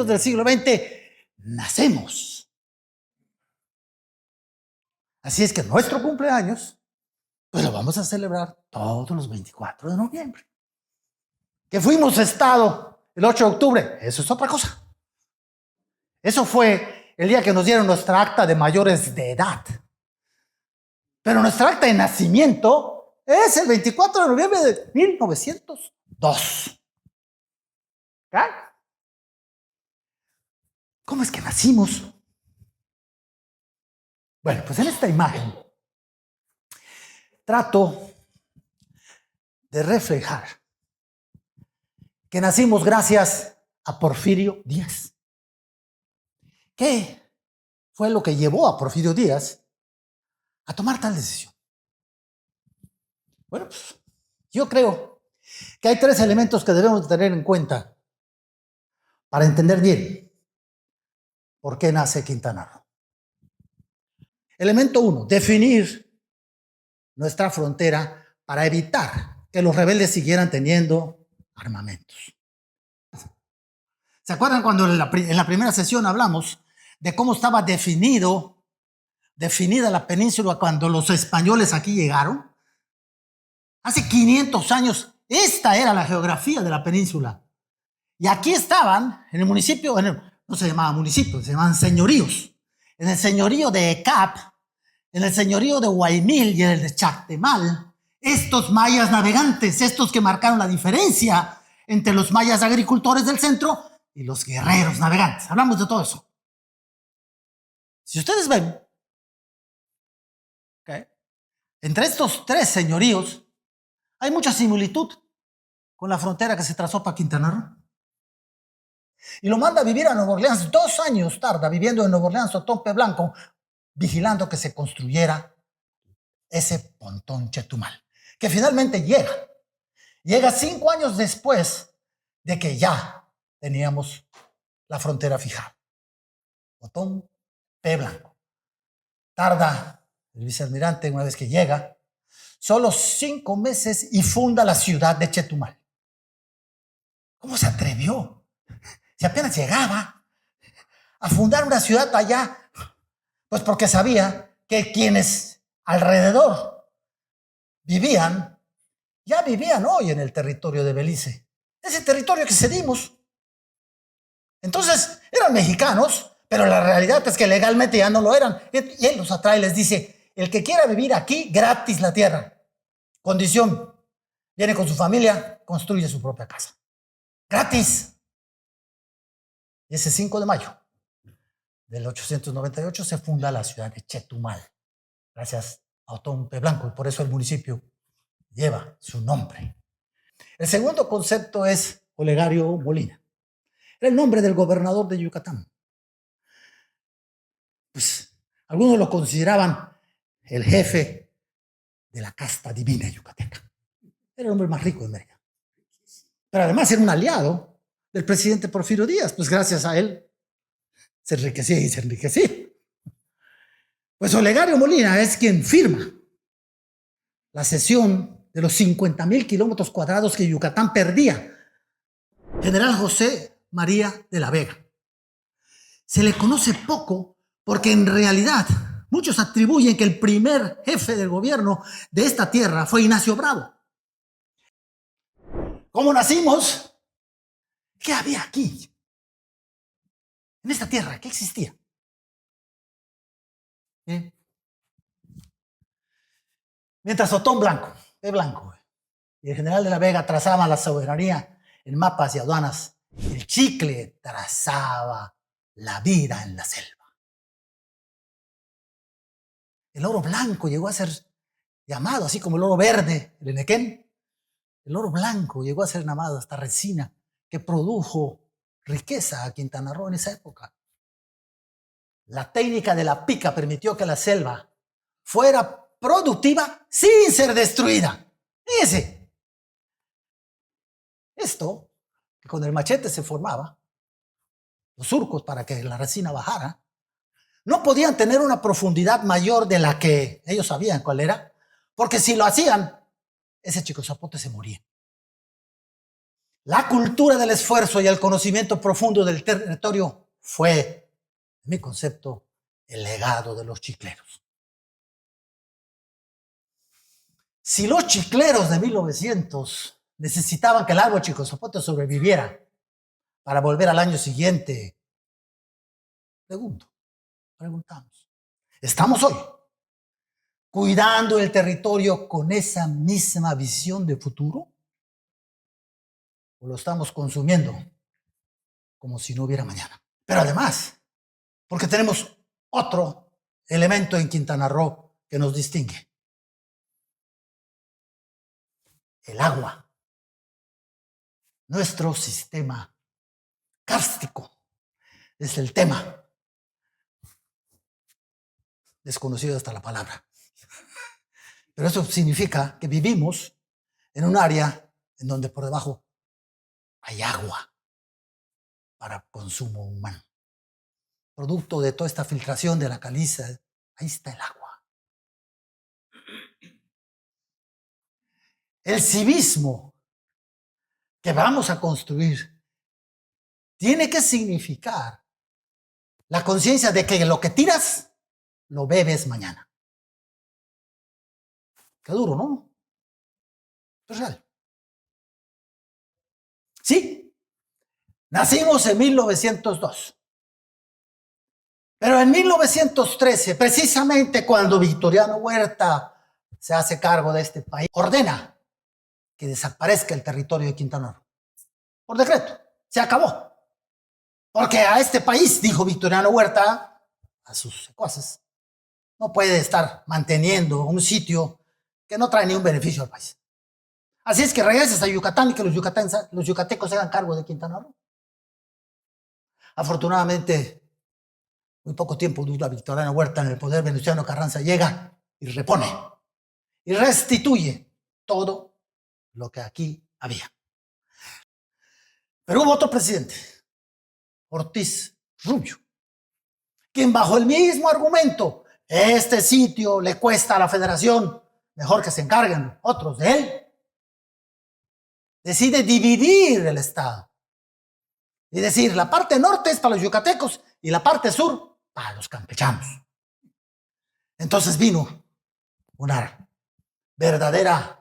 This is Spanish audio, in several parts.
principios del siglo XX nacemos. Así es que nuestro cumpleaños, pues lo vamos a celebrar todos los 24 de noviembre. Que fuimos Estado el 8 de octubre, eso es otra cosa. Eso fue el día que nos dieron nuestra acta de mayores de edad. Pero nuestra acta de nacimiento es el 24 de noviembre de 1902. ¿Qué? ¿Cómo es que nacimos? Bueno, pues en esta imagen trato de reflejar que nacimos gracias a Porfirio Díaz. ¿Qué fue lo que llevó a Porfirio Díaz a tomar tal decisión? Bueno, pues yo creo que hay 3 elementos que debemos tener en cuenta para entender bien por qué nace Quintana Roo. Elemento 1, definir nuestra frontera para evitar que los rebeldes siguieran teniendo armamentos. ¿Se acuerdan cuando en la primera sesión hablamos de cómo estaba definida la península cuando los españoles aquí llegaron? Hace 500 años, esta era la geografía de la península. Y aquí estaban, en el municipio, no se llamaba municipio, se llamaban señoríos. En el señorío de Ecap, en el señorío de Guaymil y en el de Chactemal, estos mayas navegantes, estos que marcaron la diferencia entre los mayas agricultores del centro y los guerreros navegantes. Hablamos de todo eso. Si ustedes ven, ¿okay?, entre estos 3 señoríos hay mucha similitud con la frontera que se trazó para Quintana Roo. Y lo manda a vivir a Nueva Orleans. 2 años tarda viviendo en Nueva Orleans Otón P. Blanco, vigilando que se construyera ese pontón Chetumal, que finalmente llega. Llega 5 años después de que ya teníamos la frontera fijada. Otón P. Blanco. Tarda el vicealmirante, una vez que llega, solo 5 meses y funda la ciudad de Chetumal. ¿Cómo se atrevió? Si apenas llegaba a fundar una ciudad allá, pues porque sabía que quienes alrededor vivían, ya vivían hoy en el territorio de Belice, ese territorio que cedimos. Entonces eran mexicanos, pero la realidad es que legalmente ya no lo eran. Y él los atrae y les dice: el que quiera vivir aquí, gratis la tierra. Condición: viene con su familia, construye su propia casa. Gratis. Y ese 5 de mayo del 898 se funda la ciudad de Chetumal, gracias a Otón P. Blanco, y por eso el municipio lleva su nombre. El segundo concepto es Olegario Molina. Era el nombre del gobernador de Yucatán. Pues algunos lo consideraban el jefe de la casta divina yucateca. Era el hombre más rico de América. Pero además era un aliado del presidente Porfirio Díaz, pues gracias a él se enriquecía y se enriquecía. Pues Olegario Molina es quien firma la cesión de los 50,000 kilómetros cuadrados que Yucatán perdía. General José María de la Vega. Se le conoce poco porque en realidad muchos atribuyen que el primer jefe del gobierno de esta tierra fue Ignacio Bravo. ¿Cómo nacimos? ¿Qué había aquí? En esta tierra, ¿qué existía? Mientras Otón Blanco, P. Blanco, y el general de la Vega trazaban la soberanía en mapas y aduanas, el Chicle trazaba la vida en la selva. El oro blanco llegó a ser llamado, así como el oro verde, el enequén. El oro blanco llegó a ser llamado esta resina que produjo riqueza a Quintana Roo en esa época. La técnica de la pica permitió que la selva fuera productiva sin ser destruida. Fíjense. Esto, que con el machete se formaba, los surcos para que la resina bajara, no podían tener una profundidad mayor de la que ellos sabían cuál era, porque si lo hacían, ese chico zapote se moría. La cultura del esfuerzo y el conocimiento profundo del territorio fue, en mi concepto, el legado de los chicleros. Si los chicleros de 1900 necesitaban que el árbol chicozapote sobreviviera para volver al año siguiente, preguntamos, ¿estamos hoy cuidando el territorio con esa misma visión de futuro? ¿O lo estamos consumiendo como si no hubiera mañana? Pero además, porque tenemos otro elemento en Quintana Roo que nos distingue: el agua. Nuestro sistema kárstico es el tema. Desconocido hasta la palabra. Pero eso significa que vivimos en un área en donde por debajo hay agua para consumo humano. Producto de toda esta filtración de la caliza, ahí está el agua. El civismo que vamos a construir tiene que significar la conciencia de que lo que tiras lo bebes mañana. Qué duro, ¿no? Es real. Sí, nacimos en 1902. Pero en 1913, precisamente cuando Victoriano Huerta se hace cargo de este país, ordena que desaparezca el territorio de Quintana Roo. Por decreto, se acabó. Porque a este país, dijo Victoriano Huerta, a sus secuaces, no puede estar manteniendo un sitio que no trae ningún beneficio al país. Así es que regreses a Yucatán y que los yucatecos se hagan cargo de Quintana Roo. Afortunadamente, muy poco tiempo dura Victoriano Huerta en el poder. Venustiano Carranza llega y repone y restituye todo lo que aquí había. Pero hubo otro presidente, Ortiz Rubio, quien bajo el mismo argumento, este sitio le cuesta a la federación, mejor que se encarguen otros de él, decide dividir el estado y decir, la parte norte es para los yucatecos y la parte sur para los campechanos. Entonces vino una verdadera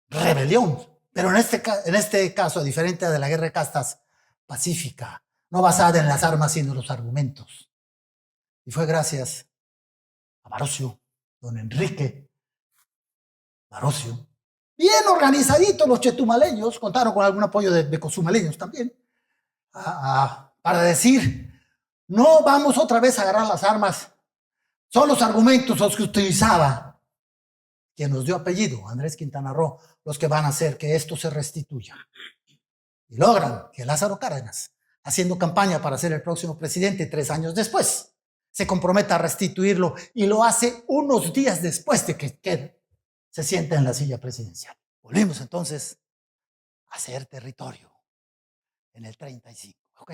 rebelión, pero en este caso, diferente de la guerra de castas, pacífica, no basada en las armas, sino en los argumentos. Y fue gracias a Barocio, don Enrique Barocio, bien organizaditos los chetumaleños, contaron con algún apoyo de cozumaleños también, para decir, no vamos otra vez a agarrar las armas, son los argumentos los que utilizaba quien nos dio apellido, Andrés Quintana Roo, los que van a hacer que esto se restituya. Y logran que Lázaro Cárdenas, haciendo campaña para ser el próximo presidente 3 años después, se comprometa a restituirlo, y lo hace unos días después de que se sienta en la silla presidencial. Volvimos entonces a hacer territorio en el 35, ¿ok?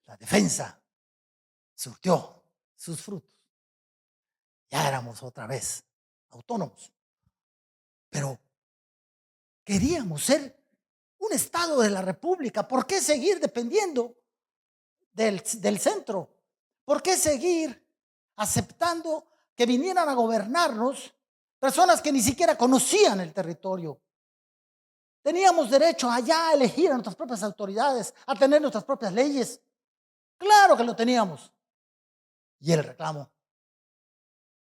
La defensa surtió sus frutos. Ya éramos otra vez autónomos, pero queríamos ser un estado de la República. ¿Por qué seguir dependiendo del centro? ¿Por qué seguir aceptando que vinieran a gobernarnos personas que ni siquiera conocían el territorio? Teníamos derecho allá a elegir a nuestras propias autoridades, a tener nuestras propias leyes. Claro que lo teníamos. Y el reclamo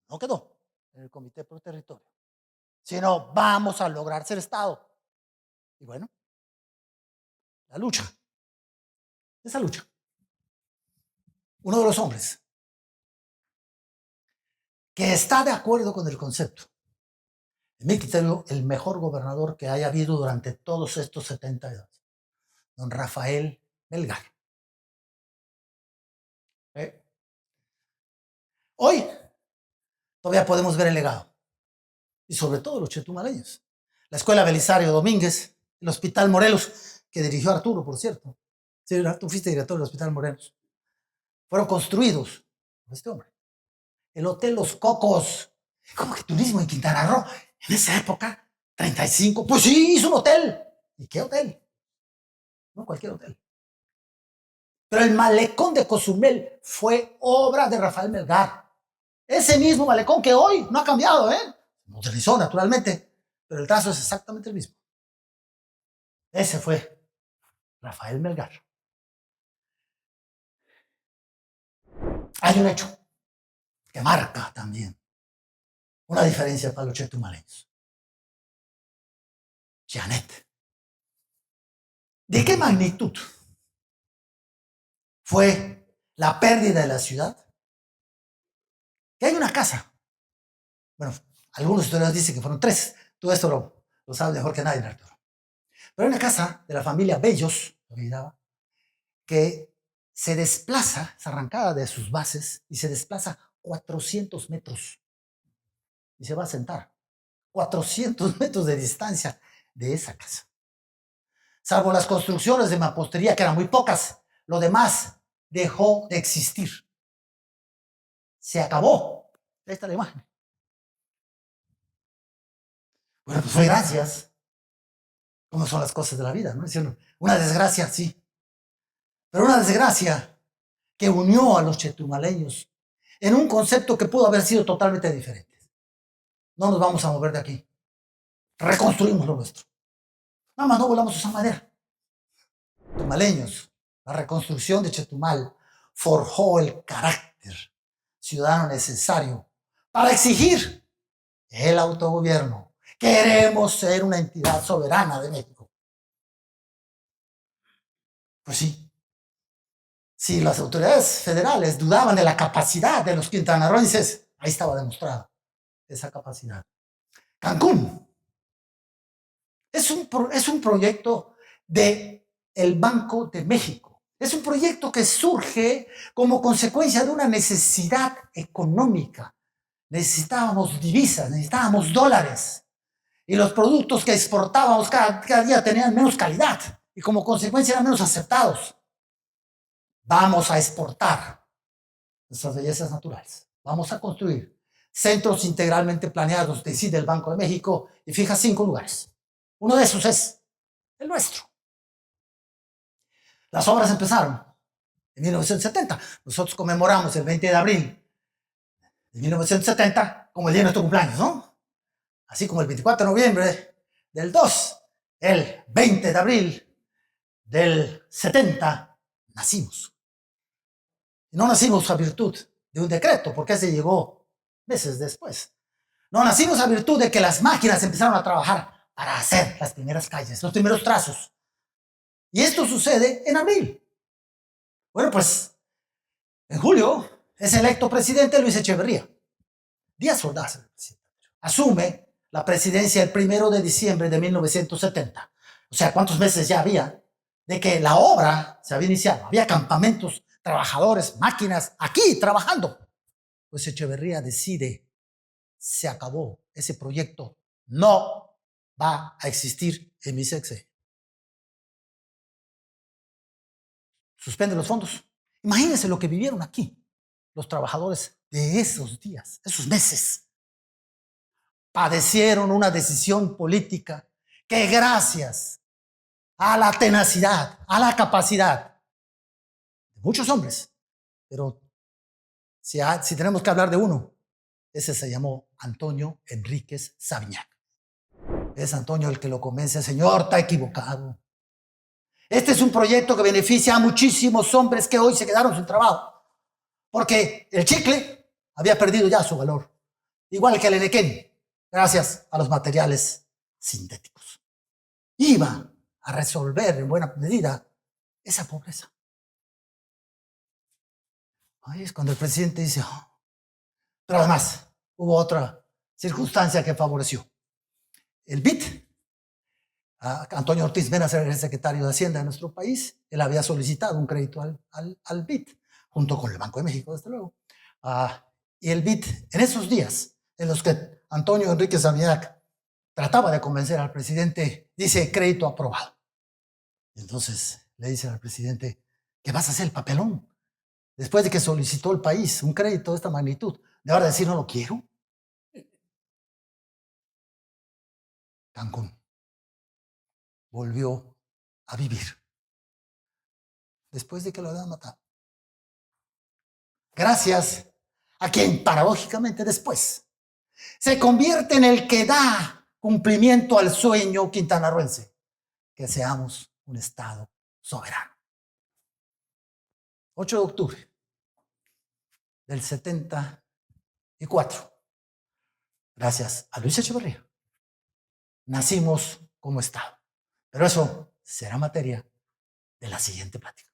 no quedó en el Comité Pro Territorio, sino vamos a lograr ser Estado. Y bueno, la lucha, esa lucha. Uno de los hombres que está de acuerdo con el concepto, en mi criterio, el mejor gobernador que haya habido durante todos estos 70 años, don Rafael Melgar. Hoy todavía podemos ver el legado, y sobre todo los chetumaleños. La Escuela Belisario Domínguez, el Hospital Morelos, que dirigió Arturo, por cierto. Sí, tú fuiste director del Hospital Morelos. Fueron construidos por este hombre. El Hotel Los Cocos. ¿Cómo que turismo en Quintana Roo? En esa época, 35, pues sí, hizo un hotel. ¿Y qué hotel? No cualquier hotel. Pero el malecón de Cozumel fue obra de Rafael Melgar. Ese mismo malecón que hoy no ha cambiado, ¿eh? Modernizó naturalmente, pero el trazo es exactamente el mismo. Ese fue Rafael Melgar. Hay un hecho que marca también una diferencia para los chetumaleños. Janet. ¿De qué magnitud fue la pérdida de la ciudad? Que hay una casa. Bueno, algunos historiadores dicen que fueron 3. Todo esto lo sabes mejor que nadie, Arturo. Pero hay una casa de la familia Bellos, que se desplaza, es arrancada de sus bases y se desplaza 400 metros. Y se va a sentar 400 metros de distancia de esa casa. Salvo las construcciones de mampostería, que eran muy pocas, lo demás dejó de existir. Se acabó. Ahí está la imagen. Bueno, pues fue gracias. ¿Cómo son las cosas de la vida? ¿No? Una desgracia, sí. Pero una desgracia que unió a los chetumaleños en un concepto que pudo haber sido totalmente diferente. No nos vamos a mover de aquí. Reconstruimos lo nuestro. Nada más no volvamos a usar madera. Chetumaleños, la reconstrucción de Chetumal forjó el carácter ciudadano necesario para exigir el autogobierno. Queremos ser una entidad soberana de México. Pues sí. Si las autoridades federales dudaban de la capacidad de los quintanarroenses, ahí estaba demostrada esa capacidad. Cancún es un proyecto del Banco de México. Es un proyecto que surge como consecuencia de una necesidad económica. Necesitábamos divisas, necesitábamos dólares. Y los productos que exportábamos cada día tenían menos calidad y como consecuencia eran menos aceptados. Vamos a exportar nuestras bellezas naturales. Vamos a construir centros integralmente planeados, decide el Banco de México, y fija 5 lugares. Uno de esos es el nuestro. Las obras empezaron en 1970. Nosotros conmemoramos el 20 de abril de 1970 como el día de nuestro cumpleaños, ¿no? Así como el 24 de noviembre del 2, el 20 de abril del 70, nacimos. Y no nacimos a virtud de un decreto, porque ese llegó meses después. No nacimos a virtud de que las máquinas empezaron a trabajar para hacer las primeras calles, los primeros trazos. Y esto sucede en abril. Bueno, pues en julio es electo presidente Luis Echeverría. Díaz Ordaz, asume la presidencia el 1 de diciembre de 1970. O sea, ¿cuántos meses ya había de que la obra se había iniciado? Había campamentos, trabajadores, máquinas, aquí trabajando. Pues Echeverría decide, se acabó ese proyecto, no va a existir en mi sexenio. Suspende los fondos. Imagínense lo que vivieron aquí los trabajadores de esos días, esos meses. Padecieron una decisión política que gracias a la tenacidad, a la capacidad de muchos hombres, pero si tenemos que hablar de uno, ese se llamó Antonio Enríquez Sabiñac. Es Antonio el que lo convence, señor, está equivocado. Este es un proyecto que beneficia a muchísimos hombres que hoy se quedaron sin trabajo, porque el chicle había perdido ya su valor, igual que el enequén, gracias a los materiales sintéticos. Iba a resolver en buena medida esa pobreza. Ahí es cuando el presidente dice, oh. Pero además hubo otra circunstancia que favoreció. El BID, Antonio Ortiz Mena era el secretario de Hacienda de nuestro país, él había solicitado un crédito al BID, junto con el Banco de México, desde luego. Y el BID, en esos días en los que Antonio Enríquez Sabiñac trataba de convencer al presidente, dice crédito aprobado. Entonces le dicen al presidente, ¿qué vas a hacer el papelón? Después de que solicitó el país un crédito de esta magnitud, ¿de ahora decir no lo quiero? Cancún. volvió a vivir después de que lo habían matado. Gracias a quien paradójicamente después se convierte en el que da cumplimiento al sueño quintanarroense, que seamos un Estado soberano. 8 de octubre del 74. Gracias a Luis Echeverría, nacimos como Estado. Pero eso será materia de la siguiente plática.